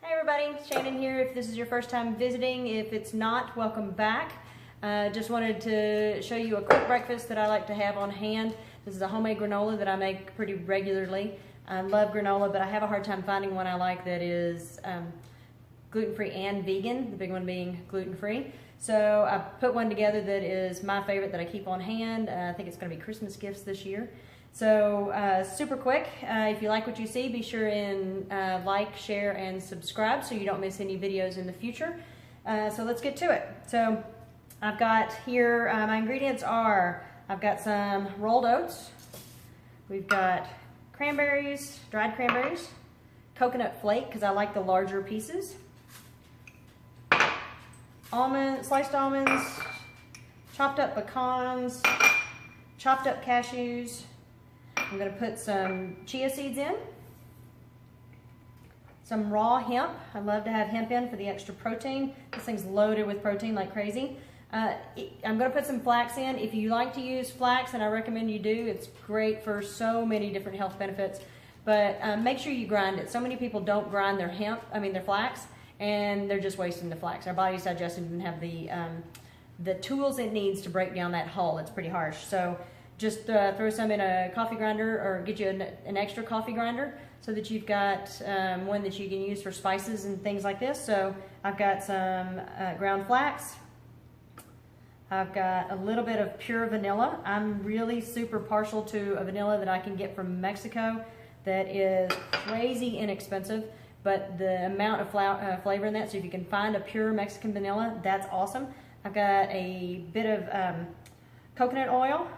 Hey everybody, Shannon here. If this is your first time visiting, if it's not, welcome back. Just wanted to show you a quick breakfast that I like to have on hand. This is a homemade granola that I make pretty regularly. I love granola, but I have a hard time finding one I like that is gluten-free and vegan, the big one being gluten-free. So I put one together that is my favorite that I keep on hand. I think it's going to be Christmas gifts this year. So super quick. If you like what you see, be sure and like, share, and subscribe so you don't miss any videos in the future. So let's get to it. So I've got here, my ingredients are, I've got some rolled oats, we've got cranberries, dried cranberries, coconut flake because I like the larger pieces, sliced almonds, chopped up pecans, chopped up cashews. I'm going to put some chia seeds in, some raw hemp. I love to have hemp in for the extra protein. This thing's loaded with protein like crazy. I'm going to put some flax in. If you like to use flax, and I recommend you do, it's great for so many different health benefits. But make sure you grind it. So many people don't grind their their flax, and they're just wasting the flax. Our body's digestion doesn't have the tools it needs to break down that hull. It's pretty harsh. So just throw some in a coffee grinder, or get you an extra coffee grinder so that you've got one that you can use for spices and things like this. So I've got some ground flax. I've got a little bit of pure vanilla. I'm really super partial to a vanilla that I can get from Mexico that is crazy inexpensive, but the amount of flavor in that, so if you can find a pure Mexican vanilla, that's awesome. I've got a bit of coconut oil.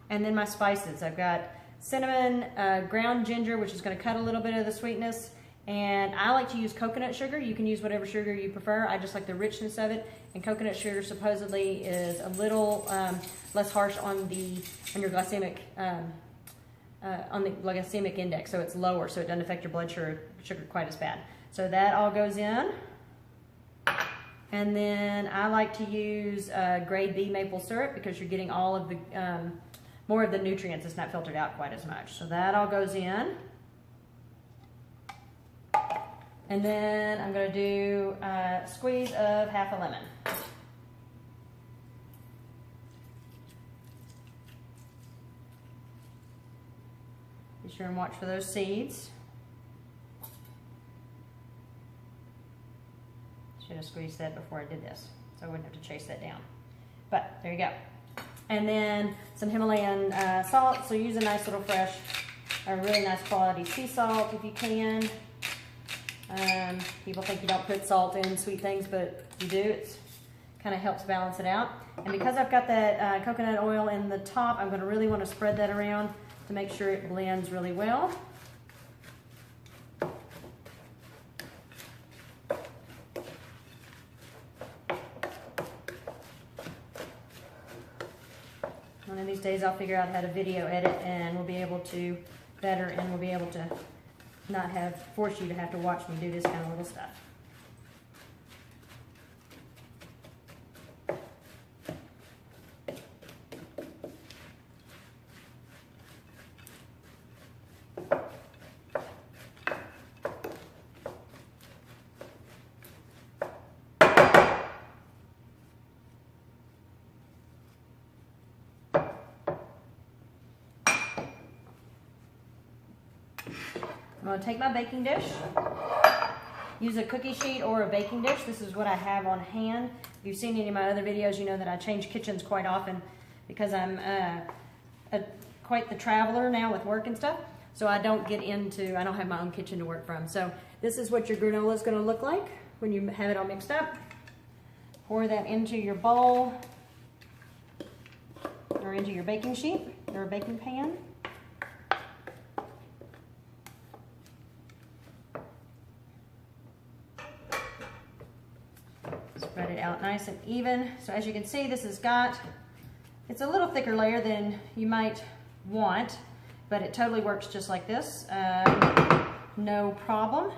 And then my spices. I've got cinnamon, ground ginger, which is going to cut a little bit of the sweetness. And I like to use coconut sugar. You can use whatever sugar you prefer. I just like the richness of it. And coconut sugar supposedly is a little less harsh on your glycemic index. So it's lower, so it doesn't affect your blood sugar quite as bad. So that all goes in. And then I like to use grade B maple syrup because you're getting all of the more of the nutrients. It's not filtered out quite as much. So that all goes in. And then I'm going to do a squeeze of half a lemon. Be sure and watch for those seeds. Should have squeezed that before I did this, so I wouldn't have to chase that down. But there you go. And then some Himalayan salt. So use a nice little fresh, a really nice quality sea salt if you can. People think you don't put salt in sweet things, but you do. It kind of helps balance it out. And because I've got that coconut oil in the top, I'm going to really want to spread that around to make sure it blends really well. One of these days I'll figure out how to video edit, and we'll be able to we'll be able to not force you to have to watch me do this kind of little stuff. I'm going to take my baking dish, use a cookie sheet or a baking dish. This is what I have on hand. If you've seen any of my other videos, you know that I change kitchens quite often because I'm quite the traveler now with work and stuff. So I don't have my own kitchen to work from. So this is what your granola is going to look like when you have it all mixed up. Pour that into your bowl or into your baking sheet or a baking pan. Spread it out nice and even. So as you can see, it's a little thicker layer than you might want, but it totally works just like this. No problem.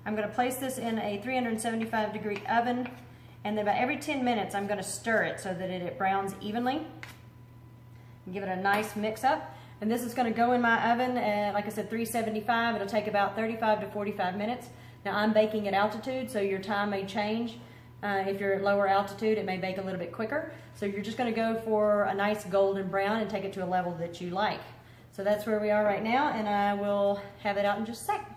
I'm going to place this in a 375-degree oven, and then about every 10 minutes I'm going to stir it so that it browns evenly. Give it a nice mix up. And this is going to go in my oven at, like I said, 375. It'll take about 35 to 45 minutes. Now I'm baking at altitude, so your time may change. If you're at lower altitude, it may bake a little bit quicker. So you're just going to go for a nice golden brown and take it to a level that you like. So that's where we are right now, and I will have it out in just a sec.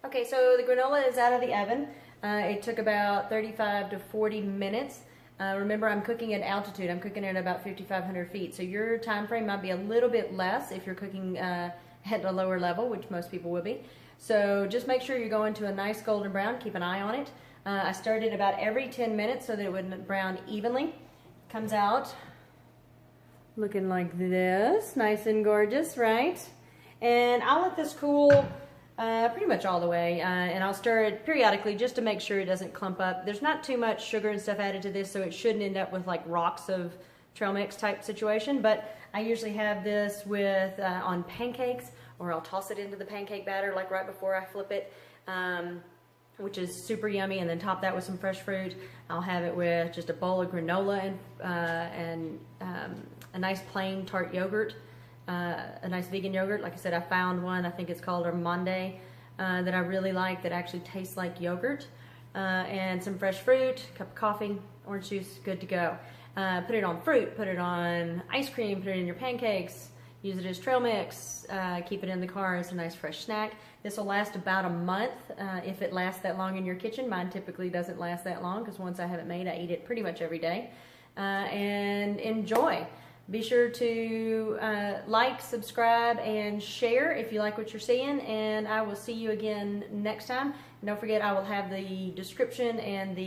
Okay, so the granola is out of the oven. It took about 35 to 40 minutes. Remember, I'm cooking at altitude. I'm cooking at about 5,500 feet. So your time frame might be a little bit less if you're cooking at a lower level, which most people will be. So just make sure you're going to a nice golden brown. Keep an eye on it. I stirred it about every 10 minutes so that it would brown evenly. Comes out looking like this. Nice and gorgeous, right? And I'll let this cool pretty much all the way, and I'll stir it periodically just to make sure it doesn't clump up. There's not too much sugar and stuff added to this, so it shouldn't end up with like rocks of trail mix type situation, but I usually have this with on pancakes, or I'll toss it into the pancake batter like right before I flip it, which is super yummy, and then top that with some fresh fruit. I'll have it with just a bowl of granola and a nice plain tart yogurt. A nice vegan yogurt. Like I said, I found one, I think it's called Armande, that I really like, that actually tastes like yogurt, and some fresh fruit, cup of coffee, orange juice, good to go. Put it on fruit, put it on ice cream, put it in your pancakes, use it as trail mix, keep it in the car as a nice fresh snack. This will last about a month, if it lasts that long in your kitchen. Mine typically doesn't last that long, because once I have it made, I eat it pretty much every day. And enjoy. Be sure to like, subscribe, and share if you like what you're seeing, and I will see you again next time. And don't forget, I will have the description and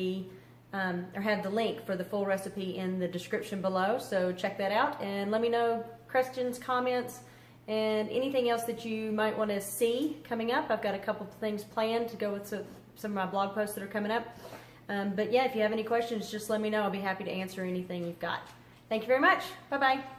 or have the link for the full recipe in the description below, so check that out, and let me know questions, comments, and anything else that you might want to see coming up. I've got a couple of things planned to go with some of my blog posts that are coming up. But yeah, if you have any questions, just let me know. I'll be happy to answer anything you've got. Thank you very much. Bye-bye.